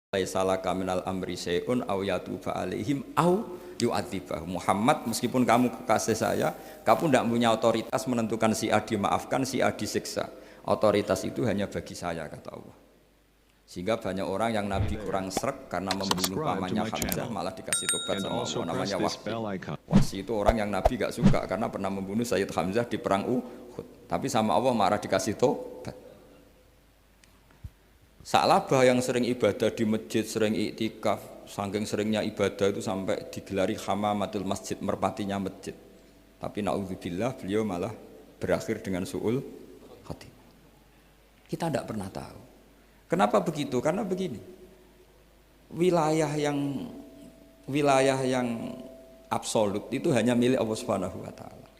laisalaka minal amri syai'un aw yatuba alaihim aw yu'adzibahum. Muhammad, meskipun kamu kekasih saya, kamu tidak punya otoritas menentukan si A dimaafkan, si A disiksa. Otoritas itu hanya bagi saya, kata Allah. Sehingga banyak orang yang Nabi kurang srek karena membunuh pamannya Hamzah malah dikasih tobat sama Allah, namanya Wahsy. Wahsy itu orang yang Nabi gak suka karena pernah membunuh Sayyid Hamzah di perang Uhud. Tapi sama Allah marah dikasih tobat. Sa'labah yang sering ibadah di masjid, sering iktikaf, saking seringnya ibadah itu sampai digelari hamamatul masjid, merpatinya masjid. Tapi na'udzubillah beliau malah berakhir dengan su'ul khatimah. Kita tidak pernah tahu. Kenapa begitu? Karena begini, wilayah yang absolut itu hanya milik Allah Subhanahu wa Ta'ala.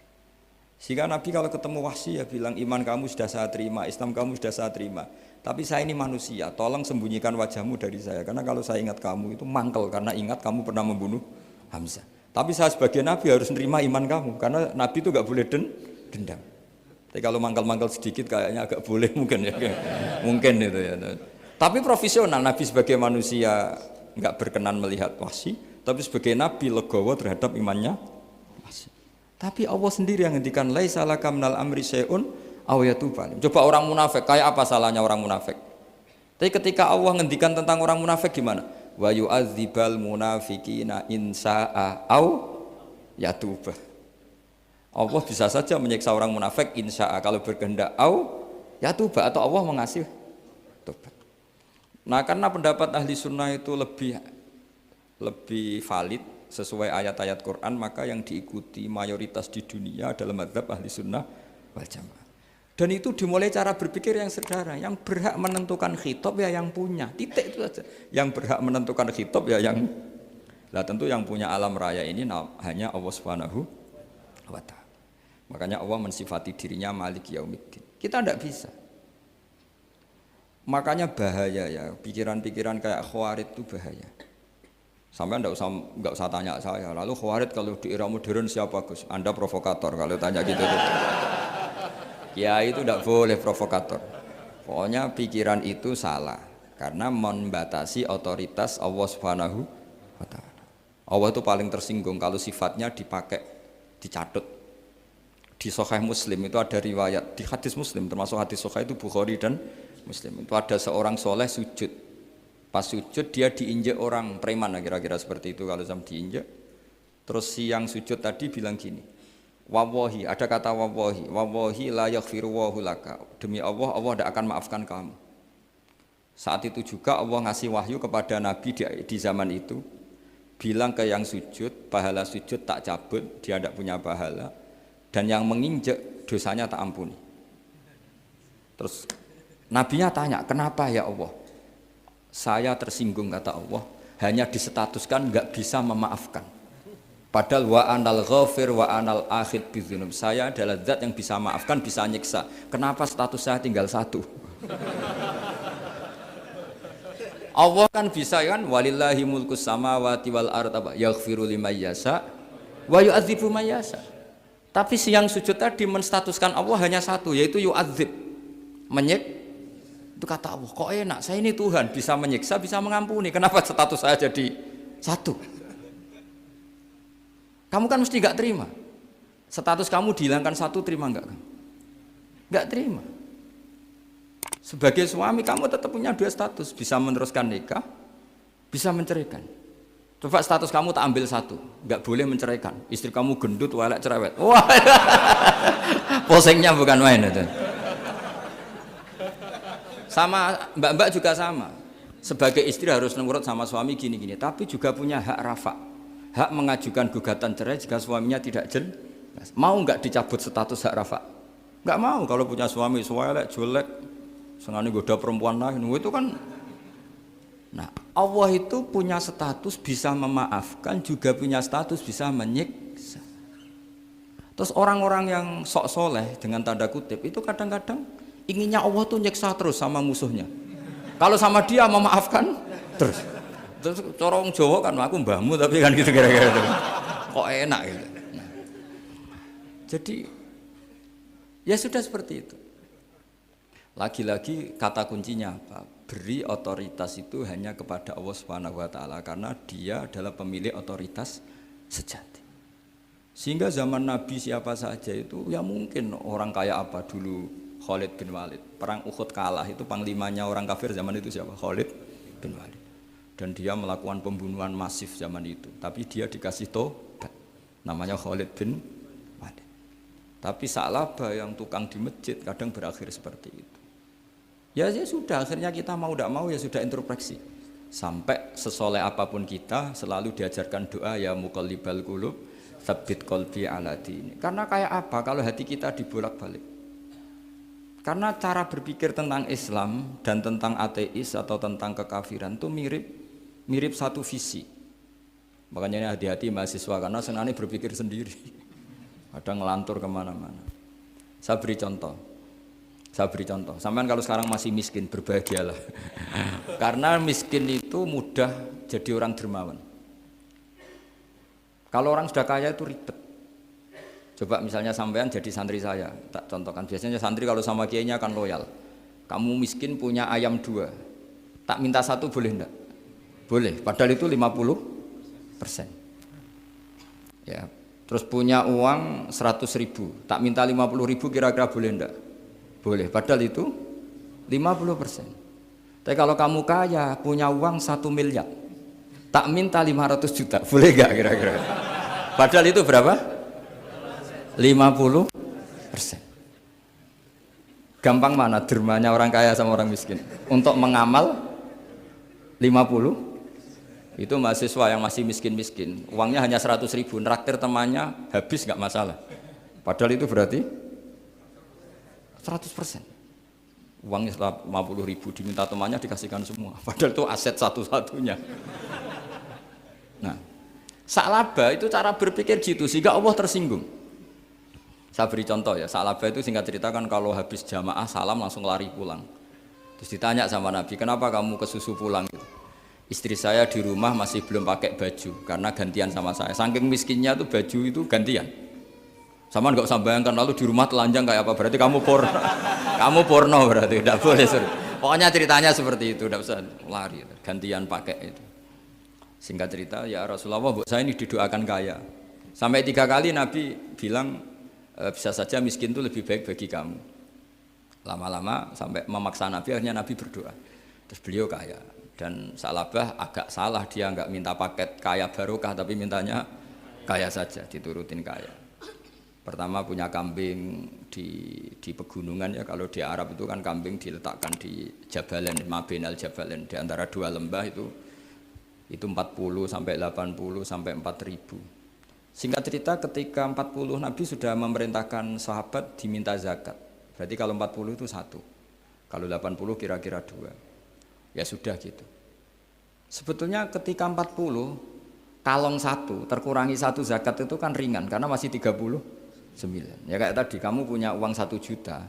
Sehingga Nabi kalau ketemu Wahsy ya bilang, iman kamu sudah saya terima, Islam kamu sudah saya terima. Tapi saya ini manusia, tolong sembunyikan wajahmu dari saya. Karena kalau saya ingat kamu itu mangkel, karena ingat kamu pernah membunuh Hamzah. Tapi saya sebagai Nabi harus nerima iman kamu, karena Nabi itu gak boleh dendam. Tapi kalau mangkel-mangkel sedikit kayaknya agak boleh mungkin ya. Mungkin itu ya. Tapi profesional, Nabi sebagai manusia gak berkenan melihat Wahsy, tapi sebagai Nabi legowo terhadap imannya Wahsy. Tapi Allah sendiri yang ngendikan laisa laka minal amri syai'un aw yatuba. Coba orang munafik, kayak apa salahnya orang munafik? Tapi ketika Allah ngendikan tentang orang munafik gimana? Wa yu'adzibal munafiqina in sa'a aw yatuba. Allah bisa saja menyiksa orang munafik insya'a kalau berkehendak, aw yatuba, atau Allah mengasih tobat. Nah, karena pendapat ahli sunnah itu lebih valid sesuai ayat-ayat Quran, maka yang diikuti mayoritas di dunia adalah mazhab ahli sunnah wal jamaah. Dan itu dimulai cara berpikir yang sederhana, yang berhak menentukan khitab ya yang punya, titik itu saja. Yang berhak menentukan khitab ya yang, lah tentu yang punya alam raya ini hanya Allah Subhanahu wa Ta'ala. Makanya Allah mensifati dirinya Malik Yaumiddin. Kita tidak bisa. Makanya bahaya ya, pikiran-pikiran kayak Khawarij itu bahaya. Sampai nggak usah tanya saya. Lalu Khawarij kalau di era modern siapa Gus? Anda provokator kalau tanya gitu. Ya itu tidak boleh provokator. Pokoknya pikiran itu salah karena membatasi otoritas Allah Subhanahu wa Ta'ala. Allah itu paling tersinggung kalau sifatnya dipakai, dicatut. Di Sahih Muslim itu ada riwayat, di hadis Muslim termasuk hadis Sahih itu Bukhari dan Muslim. Itu ada seorang soleh sujud. Pas sujud dia diinjek orang preman, kira-kira seperti itu kalau sama diinjek. Terus si yang sujud tadi bilang gini, wawahi, ada kata wawahi la yaghfiru wahu laka. Demi Allah, Allah tidak akan maafkan kamu. Saat itu juga Allah ngasih wahyu kepada Nabi di zaman itu, bilang ke yang sujud, pahala sujud tak cabut, dia tidak punya pahala, dan yang menginjek dosanya tak ampuni. Terus Nabinya tanya, kenapa ya Allah? Saya tersinggung, kata Allah, hanya disetatuskan nggak bisa memaafkan. Padahal wa anal ghafir wa anal akhid bidzunub. Saya adalah zat yang bisa maafkan, bisa nyiksa. Kenapa status saya tinggal satu? Allah kan bisa kan, walillahi mulkus samawati wal ardh yaghfiru liman yasha wa yu'adzibu man yasha. Tapi si yang sujud tadi menstatuskan Allah hanya satu, yaitu yu'adzib, menyik. Itu kata Allah, kok enak, saya ini Tuhan, bisa menyiksa, bisa mengampuni. Kenapa status saya jadi satu? Kamu kan mesti gak terima. Status kamu dihilangkan satu, terima enggak? Gak terima. Sebagai suami kamu tetap punya dua status, bisa meneruskan nikah, bisa menceraikan. Coba status kamu tak ambil satu, gak boleh menceraikan. Istri kamu gendut, walek, cerewet. Wah, posengnya bukan main itu. Sama mbak-mbak juga sama. Sebagai istri harus nurut sama suami gini-gini, tapi juga punya hak rafa. Hak mengajukan gugatan cerai jika suaminya tidak jelas. Mau nggak dicabut status hak rafa? Nggak mau. Kalau punya suami suwelek, jelek, sengaja goda perempuan lain, itu kan. Nah, Allah itu punya status bisa memaafkan, juga punya status bisa menyiksa. Terus orang-orang yang sok soleh dengan tanda kutip itu kadang-kadang inginnya Allah tuh nyiksa terus sama musuhnya. Kalau sama dia memaafkan terus. Terus corong Jawa kan aku mbahmu tapi kan gitu kira-kira itu. Kok enak gitu. Nah, jadi ya sudah seperti itu. Lagi-lagi kata kuncinya apa? beri otoritas itu hanya kepada Allah Subhanahu wa taala karena dia adalah pemilik otoritas sejati. Sehingga zaman Nabi siapa saja itu ya mungkin orang kaya apa dulu Khalid bin Walid. Perang Uhud kalah itu panglimanya orang kafir zaman itu siapa? Khalid bin Walid. Dan dia melakukan pembunuhan masif zaman itu. Tapi dia dikasih tobat. Namanya Khalid bin Walid. Tapi Sa'labah yang tukang di masjid kadang berakhir seperti itu. Ya sudah, akhirnya kita mau tidak mau ya sudah introspeksi. Sampai sesoleh apapun kita selalu diajarkan doa ya muqallibal qulub tsabbit qalbi ala dini. Karena kayak apa kalau hati kita dibolak-balik? Karena cara berpikir tentang Islam dan tentang ateis atau tentang kekafiran itu mirip satu visi. Makanya ini hati-hati mahasiswa karena senangnya berpikir sendiri. Ada ngelantur kemana-mana. Saya beri contoh. Sampean kalau sekarang masih miskin, berbahagialah. Karena miskin itu mudah jadi orang dermawan. Kalau orang sudah kaya itu ribet. Coba misalnya sampean jadi santri saya, tak contohkan. Biasanya santri kalau sama kiainya akan loyal. Kamu miskin punya ayam 2, tak minta 1 boleh enggak? Boleh, padahal itu 50%. Ya, terus punya uang 100.000, tak minta 50.000 kira-kira boleh enggak? Boleh, padahal itu 50%. Tapi kalau kamu kaya, punya uang 1 miliar, tak minta 500 juta, boleh enggak kira-kira? Padahal itu berapa? 50%. Gampang mana dermanya orang kaya sama orang miskin? Untuk mengamal 50, itu mahasiswa yang masih miskin-miskin, uangnya hanya 100.000, nraktir temannya habis nggak masalah. Padahal itu berarti 100%. Uangnya 50.000 diminta temannya dikasihkan semua. Padahal itu aset satu-satunya. Nah, Sa'labah itu cara berpikir gitu sehingga Allah tersinggung. Saya beri contoh ya, Sa'labah itu singkat cerita kan kalau habis jamaah salam langsung lari pulang. Terus ditanya sama Nabi, kenapa kamu kesusu pulang gitu? Istri saya di rumah masih belum pakai baju karena gantian sama saya. Saking miskinnya tuh baju itu gantian. Sama nggak usah bayangkan lalu di rumah telanjang kayak apa, berarti kamu porno. Kamu porno berarti, tidak boleh. Pokoknya ceritanya seperti itu, tidak usah lari, gantian pakai itu. Singkat cerita, ya Rasulullah, saya ini didoakan kaya. Sampai 3 kali Nabi bilang, bisa saja miskin itu lebih baik bagi kamu. Lama-lama sampai memaksa Nabi, akhirnya Nabi berdoa. Terus beliau kaya. Dan Sa'labah agak salah, dia nggak minta paket kaya barokah, tapi mintanya kaya saja, diturutin kaya. Pertama punya kambing di pegunungan ya, kalau di Arab itu kan kambing diletakkan di Jabalen, Mabinal Jabalen, di antara 2 lembah itu 40 sampai 80 sampai 4.000. Singkat cerita ketika 40 Nabi sudah memerintahkan sahabat diminta zakat. Berarti kalau 40 itu 1. Kalau 80 kira-kira 2. Ya sudah gitu. Sebetulnya ketika 40 kalong 1 terkurangi 1 zakat itu kan ringan karena masih 39. Ya kayak tadi kamu punya uang 1 juta.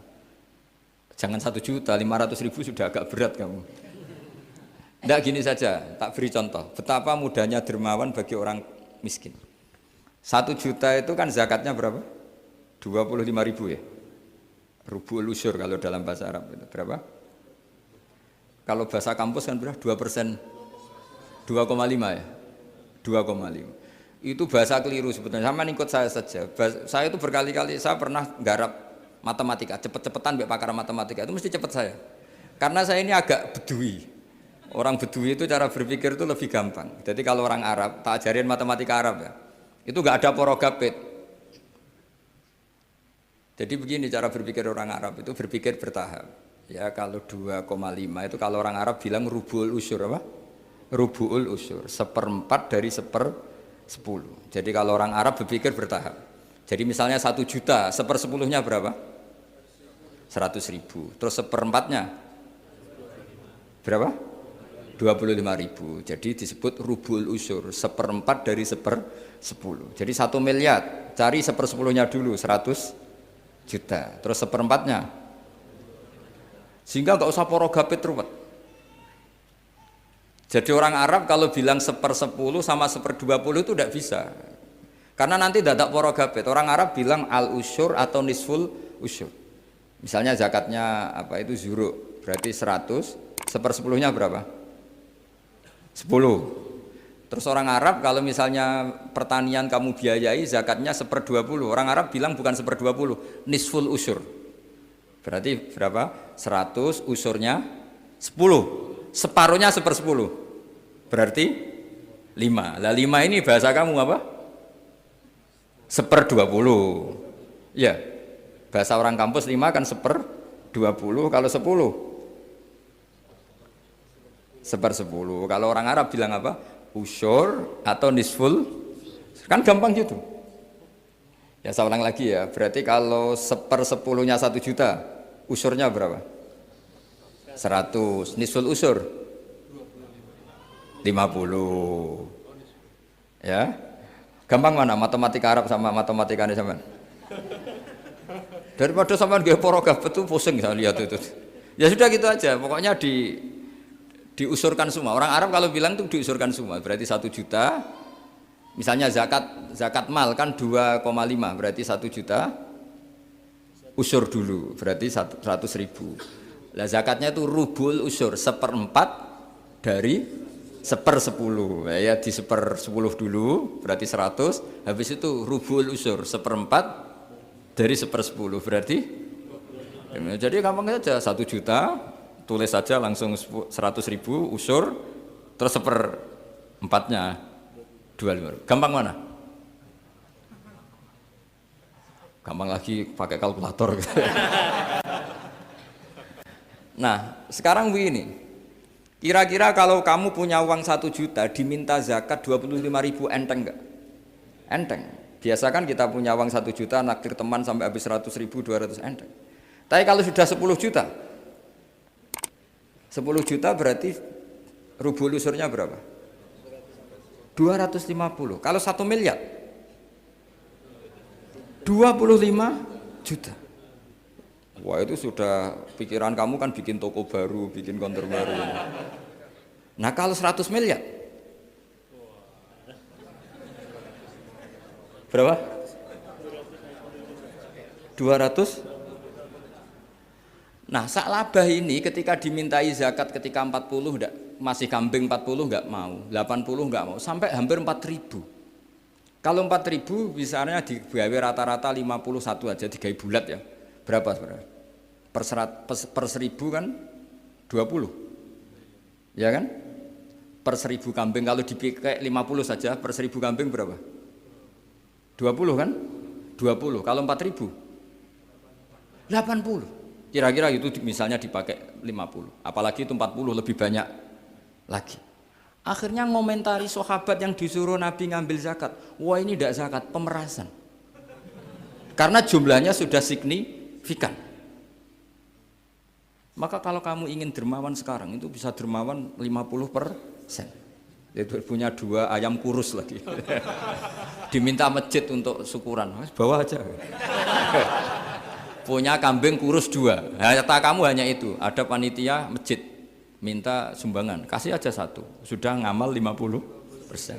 Jangan 1 juta, 500.000 sudah agak berat kamu. Tidak gini saja, tak beri contoh. Betapa mudahnya dermawan bagi orang miskin. 1 juta itu kan zakatnya berapa? 25.000 ya. Rubul usyur kalau dalam bahasa Arab itu berapa? Kalau bahasa kampus kan berapa? 2%. 2,5 ya. 2,5. Itu bahasa keliru sebetulnya. Sama ikut saya saja. Saya itu berkali-kali saya pernah garap matematika, cepet-cepetan mbek pakar matematika itu mesti cepet saya. Karena saya ini agak bedui. Orang bedui itu cara berpikir itu lebih gampang. Jadi kalau orang Arab, tak ajarin matematika Arab ya. Itu enggak ada porogapit. Jadi begini cara berpikir orang Arab itu berpikir bertahap. Ya kalau 2,5 itu kalau orang Arab bilang rubul usyur apa? Rubul usyur, 1/4 dari 10. Jadi kalau orang Arab berpikir bertahap. Jadi misalnya 1 juta, 1/10-nya berapa? 100.000. Terus 1/4-nya berapa? 25.000. Jadi disebut rubul usyur, 1/4 dari 10. Jadi 1 miliar, cari 1/10-nya dulu, 100 juta. Terus 1/4-nya. Sehingga nggak usah porogapit ruwet. Jadi orang Arab kalau bilang 1/10 sama 1/20 itu tidak bisa. Karena nanti dadak porogapit. Orang Arab bilang al-usyur atau nisful usyur. Misalnya zakatnya apa itu zuruk, berarti 100, 1/10-nya berapa? 10. Terus orang Arab kalau misalnya pertanian kamu biayai zakatnya 1/20. Orang Arab bilang bukan 1/20, nisful usur. Berarti berapa? 100 usurnya 10. Separuhnya 1/10. Berarti 5. Lah 5 ini bahasa kamu apa? 1/20. Ya. Bahasa orang kampus 5 kan 1/20. Kalau 10 1/10. Kalau orang Arab bilang apa? Usyur atau nisful, kan gampang gitu. Ya saya ulang lagi ya, berarti kalau 1/10-nya 1 juta, usurnya berapa? 100, nisful usur 50. Ya, gampang mana matematika Arab sama matematika Indonesia? Daripada sampean nggih paragraf itu pusing saya lihat itu. Ya sudah gitu aja, pokoknya diusurkan semua. Orang Arab kalau bilang itu diusurkan semua. Berarti 1 juta. Misalnya zakat mal kan 2,5, berarti 1 juta usur dulu, berarti 100.000. Lah zakatnya itu rubul usur, 1/4 dari 1/10. Ya di 1/10 dulu, berarti 100. Habis itu rubul usur, 1/4 dari 1/10, berarti. Jadi gampang saja, 1 juta. Tulis saja langsung 100.000 usur, terus 1/4-nya 25. Gampang mana? Gampang lagi pakai kalkulator. Nah, sekarang begini. Kira-kira kalau kamu punya uang 1 juta diminta zakat 25.000 enteng enggak? Enteng. Biasa kan kita punya uang 1 juta naktir teman sampai habis 100.000, 200 enteng. Tapi kalau sudah 10 juta 10 juta berarti rubul usurnya berapa? 250. Kalau 1 miliar 25 juta. Wah itu sudah pikiran kamu kan bikin toko baru, bikin konter baru. Nah kalau 100 miliar berapa? 200. Nah, sak labah ini ketika dimintai zakat ketika 40 enggak, masih kambing 40 enggak mau, 80 enggak mau, sampai hampir 4.000. Kalau 4.000 misalnya digawe rata-rata 51 aja, digawe bulat ya. Berapa sebenarnya? Per 1.000 kan 20. Ya kan? Per 1.000 kambing kalau dipakai 50 saja, per 1.000 kambing berapa? 20 kan? 20. Kalau 4.000? 80. Kira-kira itu misalnya dipakai 50, apalagi itu 40 lebih banyak lagi. Akhirnya ngomentari sahabat yang disuruh Nabi ngambil zakat, wah ini tidak zakat, pemerasan. Karena jumlahnya sudah signifikan. Maka kalau kamu ingin dermawan sekarang, itu bisa dermawan 50%. Itu punya 2 ayam kurus lagi. Diminta masjid untuk syukuran, bawa aja. Punya kambing kurus 2, kata kamu hanya itu, ada panitia masjid minta sumbangan, kasih aja 1, sudah ngamal 50%.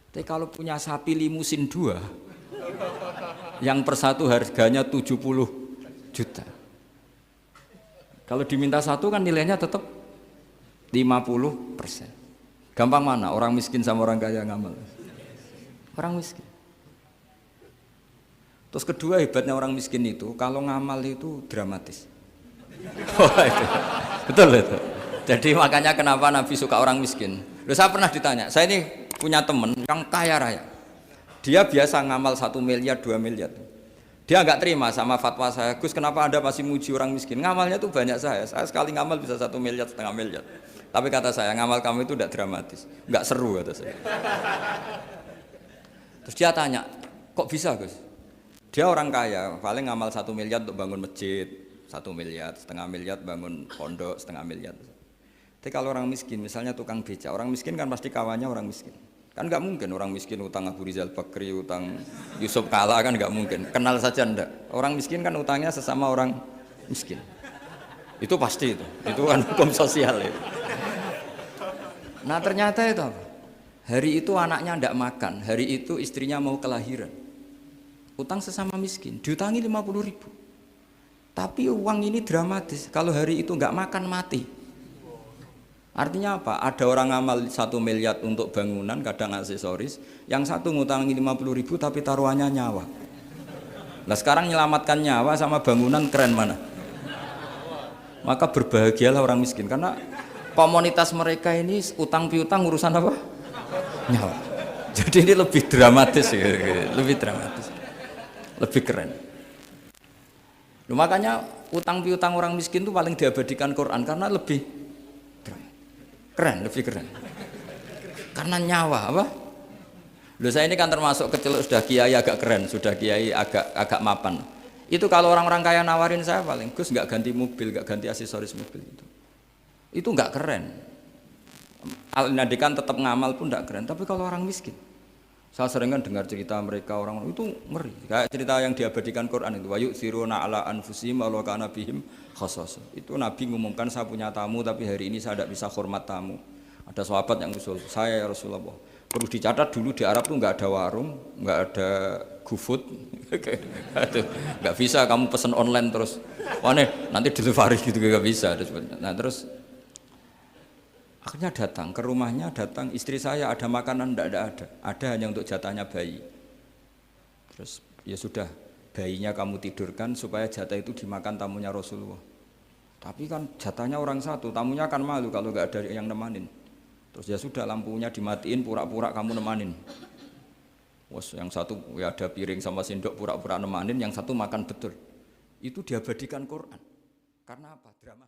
Tapi kalau punya sapi limusin 2 yang per 1 harganya 70 juta, kalau diminta 1 kan nilainya tetap 50%. Gampang mana orang miskin sama orang kaya ngamal? Orang miskin. Terus kedua hebatnya orang miskin itu kalau ngamal itu dramatis. Oh, itu. Betul itu. Jadi makanya kenapa Nabi suka orang miskin. Loh, saya pernah ditanya, saya ini punya teman yang kaya raya. Dia biasa ngamal 1 miliar, 2 miliar. Dia nggak terima sama fatwa saya, Gus kenapa Anda masih muji orang miskin? Ngamalnya tuh banyak saya sekali ngamal bisa 1 miliar, setengah miliar. Tapi kata saya, ngamal kamu itu tidak dramatis, nggak seru kata saya. Terus dia tanya, kok bisa Gus? Dia orang kaya, paling ngamal 1 miliar untuk bangun masjid, 1 miliar, setengah miliar bangun pondok, setengah miliar. Tapi kalau orang miskin, misalnya tukang beca, orang miskin kan pasti kawannya orang miskin. Kan nggak mungkin orang miskin utang Abu Rizal Bakri, utang Yusuf Kala kan nggak mungkin. Kenal saja ndak. Orang miskin kan utangnya sesama orang miskin. Itu pasti itu kan hukum sosial itu. Nah ternyata itu apa? Hari itu anaknya ndak makan, hari itu istrinya mau kelahiran. Utang sesama miskin, diutangi 50.000. Tapi uang ini dramatis, kalau hari itu nggak makan mati. Artinya apa? Ada orang ngamal 1 miliar untuk bangunan, kadang aksesoris, yang satu ngutangi 50.000 tapi taruhannya nyawa. Nah sekarang menyelamatkan nyawa sama bangunan keren mana? Maka berbahagialah orang miskin karena komunitas mereka ini utang piutang urusan apa? Nyawa. Jadi ini lebih dramatis, lebih dramatis, lebih keren. Makanya utang piutang orang miskin itu paling diabadikan Quran karena lebih keren, lebih keren. Karena nyawa apa? Loh saya ini kan termasuk kecil sudah kiai agak keren, sudah kiai agak mapan. Itu kalau orang-orang kaya nawarin saya paling Gus nggak ganti mobil, nggak ganti aksesoris mobil itu. Itu nggak keren. Al-Nadikan tetap ngamal pun nggak keren. Tapi kalau orang miskin, saya sering kan dengar cerita mereka orang itu ngeri. Kayak cerita yang diabadikan Quran itu, wa yu'thiruna ala anfusihim wa law kana bihim khasasah. Itu Nabi ngumumkan saya punya tamu tapi hari ini saya tidak bisa hormat tamu. Ada sahabat yang usul, saya ya Rasulullah. Perlu dicatat dulu di Arab tuh nggak ada warung, nggak ada GoFood, nggak bisa kamu pesen online terus. Wah nanti delivery gitu nggak bisa. Nah terus akhirnya datang ke rumahnya, datang istri saya ada makanan ada hanya untuk jatahnya bayi. Terus ya sudah bayinya kamu tidurkan supaya jatah itu dimakan tamunya Rasulullah. Tapi kan jatahnya orang satu, tamunya kan malu kalau nggak ada yang nemanin. Terus ya sudah lampunya dimatiin, pura-pura kamu nemanin. Wes yang satu ya ada piring sama sendok pura-pura nemanin, yang satu makan betul. Itu diabadikan Quran. Karena apa? Drama.